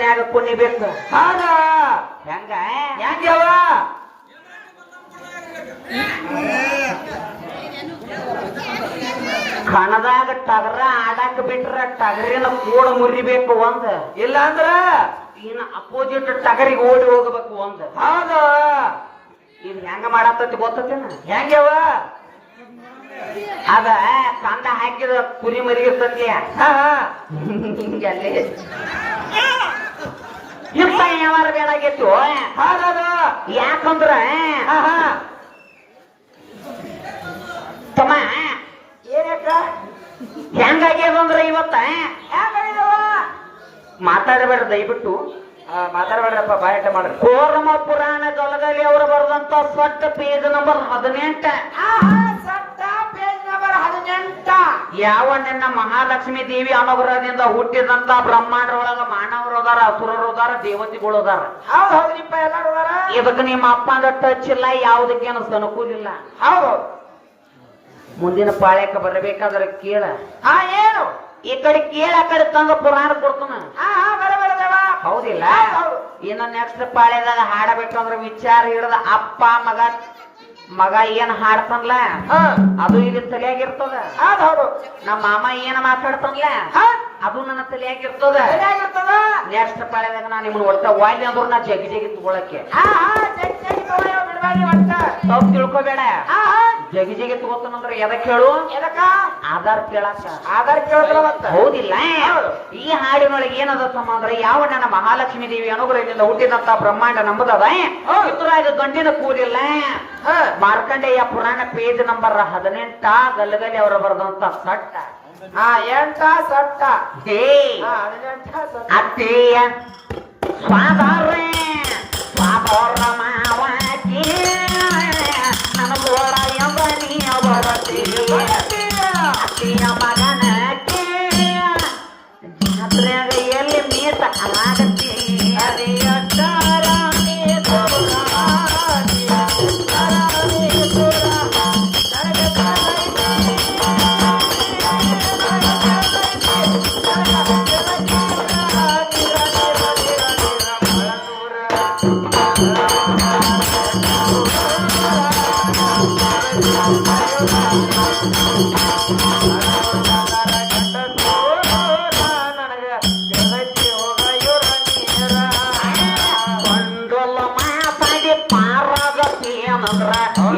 ಮ್ಯಾಗ ಕುಣಿಬೇಕು. ಹಾಗ ಹೆಂಗ ಹೆಂಗ್ಯವ ಕಣದಾಗ ಟಗರ ಆಡಾಕ ಬಿಟ್ರ ಟಗರಿನ ಕೂಡ ಮುರಿಬೇಕು ಒಂದ್, ಇಲ್ಲ ಅಂದ್ರ ಇನ್ನ ಅಪೋಸಿಟ್ ಟಗರಿಗೆ ಓಡಿ ಹೋಗ್ಬೇಕು ಒಂದ್. ಹೌದ ಇದು ಹೆಂಗ ಮಾಡತ್ತತಿ ಗೊತ್ತೇನ? ಹೆಂಗ್ಯವ ಅದ ಕಂದ ಹಾಕಿದ ಕುರಿ ಮರಿಗಿರ್ತತಿ ಹಾ ಹಿಂಗಲ್ಲಿ ಇಂತ ಯಾವಾರ ಬೇಡಾಗೈತಿ. ಹೌದದ ಯಾಕಂದ್ರ ಹಾ ತಮ್ಮ ಏನಕ್ಕ ಹೆಂಗಾಗ್ಯದಂದ್ರ ಇವತ್ತ ಹೆಂಗಾಗಿದವ ಮಾತಾಡಬೇಡ ದಯವಿಟ್ಟು. ಮಾತಾಡ್ಬೇಡ್ರಪ್ಪ ಬಾಯಟ ಮಾಡ್ರಿ. ಕೋರಮ ಪುರಾಣ ಗಲಗಲಿ ಅವರು ಬರೆದಂತ ಸ್ವಟ್ಟ ಪೇಜ್ ನಂಬರ್ 18. Page number 18. ಯಾವ ನಿನ್ನ ಮಹಾಲಕ್ಷ್ಮಿ ದೇವಿ ಅನುಗ್ರಹದಿಂದ ಹುಟ್ಟಿದಂತ ಬ್ರಹ್ಮಾಂಡ ಒಳಗ ಮಾನವರು ಅದಾರ, ಅಸುರರು ಅದಾರ, ದೇವತೆಗಳು ಅದಾರ. ಹೌದು ಹೌದ್ರಿಪ್ಪ ಎಲ್ಲಾರು ಅದಾರ. ಇದಕ್ಕೆ ನಿಮ್ಮ ಅಪ್ಪಂದ ಟಚ್ ಇಲ್ಲ, ಯಾವುದಕ್ಕೇನು ಅನುಕೂಲಿಲ್ಲ. ಹೌದು ಮುಂದಿನ ಪಾಳ್ಯಕ್ಕೆ ಬರಬೇಕಾದ್ರೆ ಕೇಳ. ಏನು ಈ ಕಡೆ ಕೇಳ, ಆ ಕಡೆ ತಂದ ಪುರಾಣ ಕೊಡ್ತಾನ. ಬರಬರದೇವ ಹೌದಿಲ್ಲ? ಇನ್ನು ನೆಕ್ಸ್ಟ್ ಪಾಳ್ಯದಾಗ ಹಾಡಬೇಕಂದ್ರ ವಿಚಾರ ಹಿಡ್ದ ಅಪ್ಪ ಮಗ ಮಗ ಏನ್ ಹಾಡ್ತಾನಲ್ಲ ಅದು ಇಲ್ಲಿ ತಲೆಯಾಗಿರ್ತದ. ಹೌದು ನಮ್ಮ ಮಾಮ ಏನ್ ಮಾತಾಡ್ತಾನಲ್ಲ ಅದು ನನ್ನ ತಲೆಯಾಗಿರ್ತದ. ನೆಕ್ಸ್ಟ್ ಪಾಳ್ಯದಾಗ ನಾ ನಿಮ್ಮನ್ನ ಒಟ್ಟ ವಾಯ್ಲಿ ಅಂದ್ರು ನಾ ಜಗಿ ಜಗಿ ತಗೊಳಕ್ಕೆ ತಪ್ಪು ತಿಳ್ಕೊಬೇಡ. ಜಗಿ ಜಗಿ ತಗೋತಾನಂದ್ರ ಎದಕ್ ಹೇಳು? ಆಧಾರ್ ಕೇಳಕ್ಕ. ಆಧಾರ್ ಕೇಳಿದ್ರ ಹೌದಿಲ್ಲ? ಈ ಹಾಡಿನೊಳಗೆ ಏನದ ಅಂದ್ರೆ ಯಾವ ನನ್ನ ಮಹಾಲಕ್ಷ್ಮಿ ದೇವಿ ಅನುಗ್ರಹದಿಂದ ಹುಟ್ಟಿದಂತ ಬ್ರಹ್ಮಾಂಡ ನಂಬುದದ. ಇದ್ರಾಗ ಗಂಡಿನ ಕೂಲಿಲ್ಲ. ಮಾರ್ಕಂಡೇಯ ಪುರಾಣ ಪೇಜ್ ನಂಬರ್ 18 ಗಲ್ಲಗಲಿ ಅವರು ಬರೆದಂತ ಸಟ್ಟ. 8 ಸಟ್ಟ. ಅತ್ತೆಯ ಸ್ವಾದಾರ ಸ್ವಾದೋರ ಮಾವಾಕಿ ನನ್ನ ಗೋಡ ಎಂಬನಿ ಅತ್ತೆಯ ಮಗನ ಜಾತ್ರೆಯಾಗ ಎಲ್ಲಿ ಮೀಸ ಆಗತ್ತಿ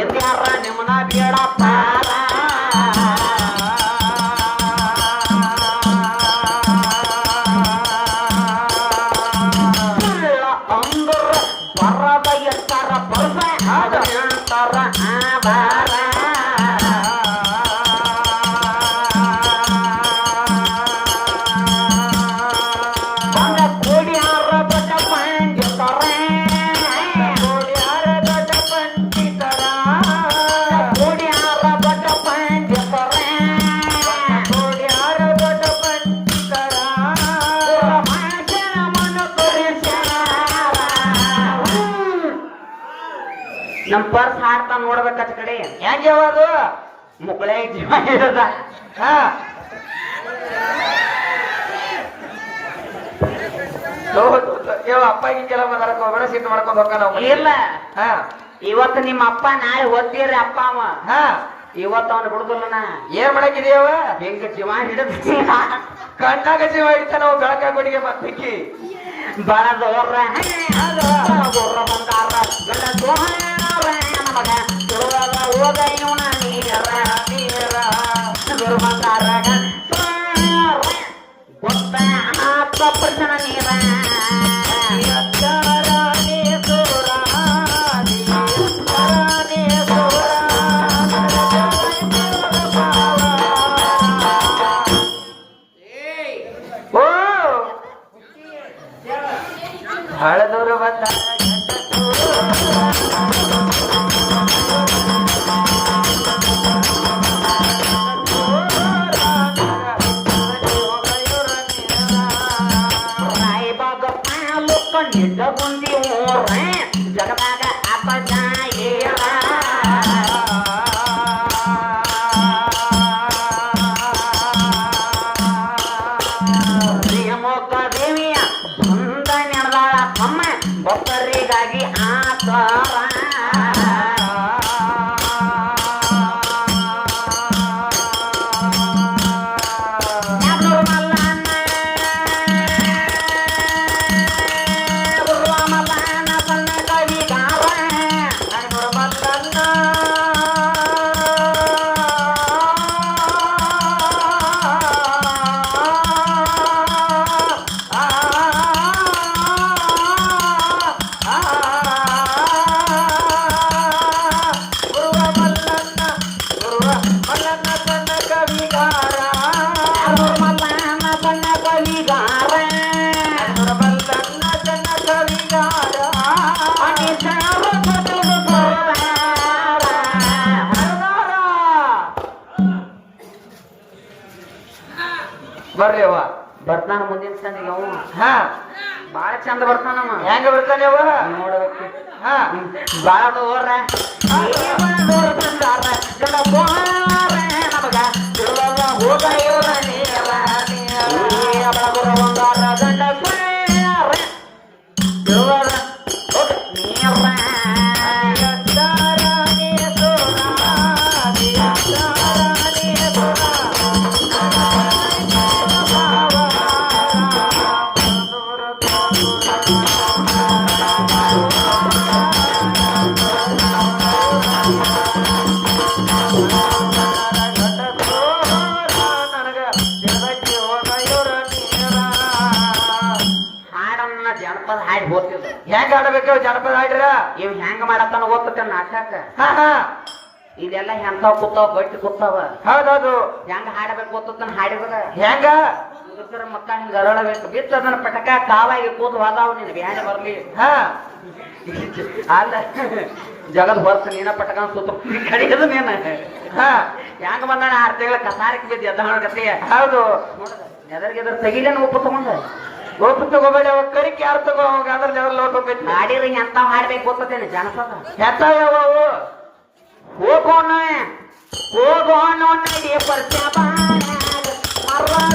ಇದ್ಯಾರ ನಿಮ್ಮನ ಬೇಡ ಪಾರ ಅಂದ್ರ ಬರದ ಎಷ್ಟಾರ ಬರ್ಸ ಹೇಳ್ತಾರ ಆಧಾರ. ಕೋಡಿಯಾರ ದೊಡ್ಡ ಪಂಡಿತರ ನಮ್ ಪರ್ಸ್ ಹಾಡ್ತಾ ನೋಡ್ಬೇಕತ್ ಕಡೆ ಹೆಂಗ್ಯವ ಅದು ಮುಕ್ಕಳೆ ಜೀವ ಇರದ. ಅಪ್ಪ ಹಿಂಗೆಲ್ಲ ಮಾತಾಡಕ್ ಹೋಗ್ಬೇಡ, ಸಿಟ್ಟು ಮಾಡ್ಕೊಂಡ್ ಹೋಗ ನಾವು. ಇಲ್ಲ ಇವತ್ತು ನಿಮ್ಮ ಅಪ್ಪ ನಾಳೆ ಓದ್ತೀರಿ ಅಪ್ಪ ಅವ. ಇವತ್ತು ಅವನು ಬಿಡುದಿಲ್ಲನ. ಏನ್ ಮಾಡಕಿದೀಯವ? ಹೆಂಗ ಜೀವ ಹಿಡಿದ ಕಣ್ಣಾಗ ಜೀವ ಹಿಡಿತಾನ ನಾವು ಬೆಳಕ ಗುಡಿಗೆ ಮತ್ತಿಕ್ಕಿ ಬರದೋರ ಬಂಗಾರ ಮಗ ಹೋದ ಇವನ ನೀರ ಬಂಗಾರ ಗೊತ್ತ ಪ್ರಚನ ನೀರ ಹಳದೂರು ಬಂದ ರಾಯಬಾಗ ತಾಲೂಕ ನಿಡ್ಡಗುಂದಿ ಊರ ಜಗದಾಗ ಅಪಜಾಯೇರ ರೇಮೋಕ ದೇವಿಯ ಬಂದನ ಭಕ್ತರಿಗಾಗಿ ಆತರ ಬರ್ರಿ ಅವ್ವ ಬರ್ತಾನ ಮುಂದಿನ ಸಂದಿಗೆ ಅವ ಹಾ ಬಾಳ ಚಂದ ಬರ್ತಾನಮ್ಮ ಹೆಂಗ ಬರ್ತಾನೆ ಅವ್ವ ನೋಡಬೇಕು ಹಾ ಬಾಳ ದೂರ ನಮಗ ಹೋಗ ಇವ್ರ ಜನಪದ ಹಾಡಿ ಹೋಗ್ತಿದ್ದ ಹೆಂಗ ಆಡಬೇಕು ಜನಪದ ಹಾಡ್ರ ಇವ್ ಹೆಂಗ ಮಾಡತ್ತಾನ ಓದ್ತೇನ ನಾಟಕ ಹಾ ಹಾ ಇದೆಲ್ಲ ಎಂತಾವ್ ಕೂತಾವ ಗಟ್ಟಿ ಕೂತಾವ ಹೌದೌದು ಹೆಂಗ ಹಾಡಬೇಕು ಗೊತ್ತಾನ ಹಾಡಿದ್ರ ಹೆಂಗ ಮುದುಕರ ಮಕ್ಕ ಹಿಂಗ ಅರಳಬೇಕು ಬಿತ್ತದನ್ನ ಪಟಕ ಕಾವಾಗಿ ಕೂತು ಹೋದಾವ ನೀನ್ ಬ್ಯಾನೆ ಬರ್ಲಿ ಹಾ ಅಲ್ಲ ಜಗದ್ ಹೊರತ ನೀನ ಪಟಕ ಸುತ್ತ ಕಡಿಯದು ನೀನ ಹಾ ಹೆಂಗ ಬಂದಾನ 6 ತಿಂಗಳ ಕಸಾರಕ್ಕೆ ಬಿದ್ದು ಎದ್ದ ಗತಿ ಹೌದು ಎದರ್ಗೆದ್ರ ತೆಗಿಲೇನು ಉಪ್ಪು ತಗೊಂಡ ಒಪ್ಪು ತಗೋಬೇಡಿ ಅವ ಕರಿಕೆ ಯಾರು ತಗೋ ಅವಾಗ ಅದ್ರ ಲೆವೆಲ್ ಲೋಟ್ ಹೋಗ್ಬೇಕು ಹಾಡಿದ್ರೆ ಎಂತಾವ್ ಹಾಡ್ಬೇಕು ಗೊತ್ತೇನೆ ಜನಪದ ಎತ್ತಾವ ಯಾವವು ಹೋಗೋಣ ಹೋಗೋಣ ನಡಿ ಪರಿಚಯ ಮರವಾಡ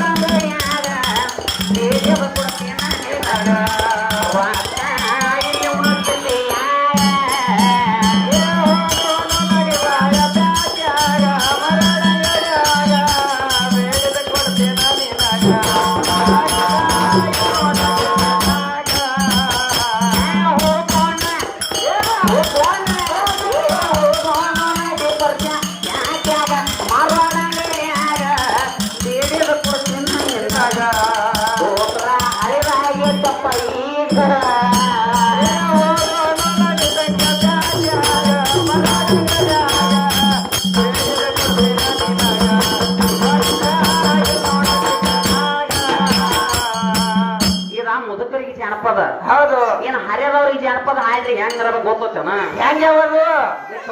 ಮುದುಕರಿಗೆ ಜನಪದ ಹೌದು ಏನ್ ಹರಿಯದವ್ರಿಗೆ ಜನಪದ ಹಾಡ್ರಿ ಹೆಂಗ್ ಗೊತ್ತೇನ ಹೆಂಗ ಯಾವುದು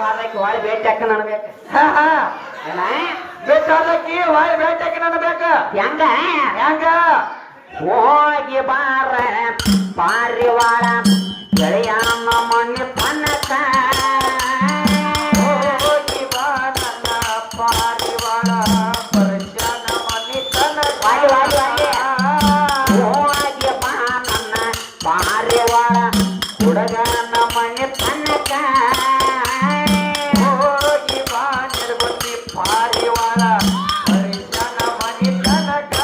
ಅದಕ್ಕೆ ಹೊಳೆ ಭೇಟಿ ಹಾಕ ನನ್ಬೇಕು ಹಾ ಹಾ ಏನ ಬೇಕಾದಕ್ಕಿ ವಾಯ್ ಬೇಟಕ್ಕೆ ನನ್ನ ಬೇಕ ಹೆಂಗ ಹೆಂಗ ಹೋಗಿ ಬಾರ ಪಾರಿವಾಳ ಗೆಳೆಯ ಮಣ್ಣಿ ಪನ್ನಕ ಹೋಗಿ ಬಾ ನನ್ನ ಪಾರಿವಾಳ ಪರಿಚನ ಮನಿ ತನಕ ಹೋಗಿ ಬಾ ನನ್ನ ಪಾರಿವಾಳ ಹುಡುಗನ ಮಣ್ಣಿ ಪನ್ನಕ ಹೋಗಿ ಬಾ ನಿರ್ಬಂಧಿ ಪಾರಿವಾಳ ಪರಿಚನ ಮನಿ ತನಕ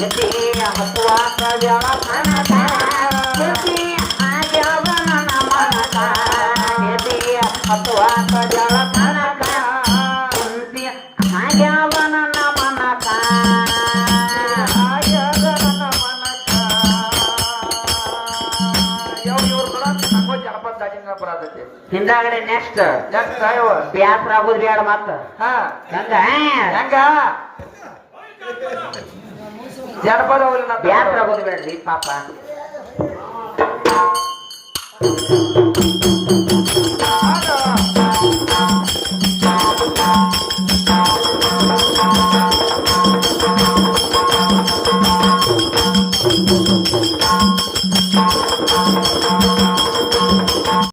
ಎದೆ ಹತ್ತುವಾತ ಜಳಕನಕ ಎದೆ ಆಗ್ಯಾವ ನನ್ನ ಮನಕ ಎದೆ ಹತ್ತುವಾತ ಜಳಕನಕ ಕುಂತಿ ಆಗ್ಯಾವ ನನ್ನ ಮನಕ ಆಗ್ಯಾದ ನನ್ನ ಮನಕ. ಇವ್ರು ನಂಗೋ ಜನಪದ ದಾಟಿನ ಬರತೈತಿ. ಹಿಂದಾಗಡೆ ನೆಕ್ಸ್ಟ್ ನೆಕ್ಸ್ಟ್ ಅಯ್ಯವ ಬ್ಯಾಸರ ಆಗೋದು ಬೇಡ ಮತ್ತ ಹಾ ಹಂಗ ಹೆಂಗ ಜನಪದ ಅವಲಿನ ಬ್ಯಾಸರ ಆಗೋದು ಬೇಡ್ರಿ ಪಾಪ